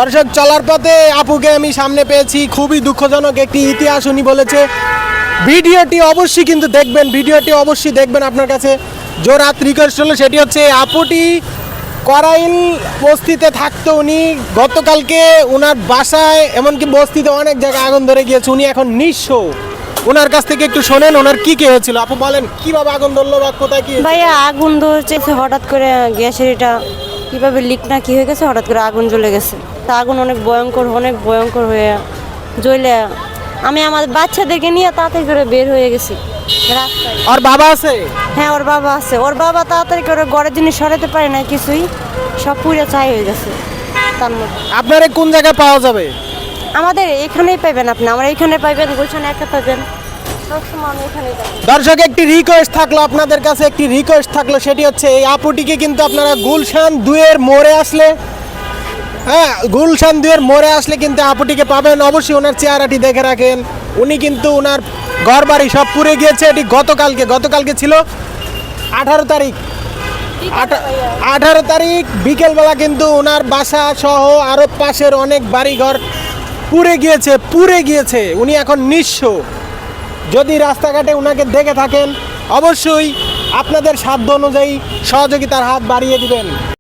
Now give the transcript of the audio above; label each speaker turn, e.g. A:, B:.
A: দর্শক, চলার পথে আপুকে আমি সামনে পেয়েছি। খুবই দুঃখজনক একটি ইতিহাস উনি বলেছে। ভিডিওটি অবশ্যই কিন্তু দেখবেন, ভিডিওটি অবশ্যই দেখবেন। আপনার কাছে জোরাত রিকোয়েস্ট হলো, সেটি হচ্ছে আপুটি করাইল বস্তিতে থাকতো। উনি গতকালকে ওনার বাসায়, এমনকি বস্তিতে অনেক জায়গায় আগুন ধরে গিয়েছে। উনি এখন নিঃস্ব। ওনার কাছ থেকে একটু শোনেন ওনার কি হয়েছিল। আপু বলেন কিভাবে আগুন ধরলো বা কোথায় কি?
B: ভাইয়া আগুন ধরছে হঠাৎ করে, গ্যাসের এটা কীভাবে লিক না কি হয়ে গেছে, হঠাৎ করে আগুন জ্বলে গেছে। তা আগুন অনেক ভয়ঙ্কর হয়ে জ্বলে আমি আমাদের বাচ্চাদেরকে নিয়ে তাড়াতাড়ি করে বের হয়ে গেছি রাস্তায়।
A: আর বাবা আছে?
B: হ্যাঁ, ওর বাবা আছে। ওর বাবা তাড়াতাড়ি করে ঘরের জিনিস সরাতে পারে না, কিছুই সব পুরো ছাই হয়ে গেছে। তার মধ্যে
A: আপনারা কোন জায়গায় পাওয়া যাবে?
B: আমাদের এখানেই পাইবেন, আপনি আমার এখানে পাইবেন, গুলশানে একটা পাইবেন, সবসময় আমি এখানেই পাইবেন।
A: দর্শক, একটি রিকোয়েস্ট থাকলো আপনাদের কাছে, একটি রিকোয়েস্ট থাকলো, সেটি হচ্ছে এই আপুটিকে কিন্তু আপনারা গুলশান 2-এর মোড়ে আসলে, হ্যাঁ গুলশান 2-এর মোড়ে আসলে কিন্তু আপুটিকে পাবেন। অবশ্যই ওনার চেহারাটি দেখে রাখেন। উনি কিন্তু ওনার ঘর বাড়ি সব পুড়ে গিয়েছে। এটি গতকালকে ছিল 18 তারিখ। 18 তারিখ বিকেলবেলা কিন্তু ওনার বাসা সহ আরও পাশের অনেক বাড়িঘর পুড়ে গিয়েছে। উনি এখন নিঃস্ব। যদি রাস্তাঘাটে ওনাকে দেখে থাকেন, অবশ্যই আপনাদের সাধ্য অনুযায়ী সহযোগিতার হাত বাড়িয়ে দিবেন।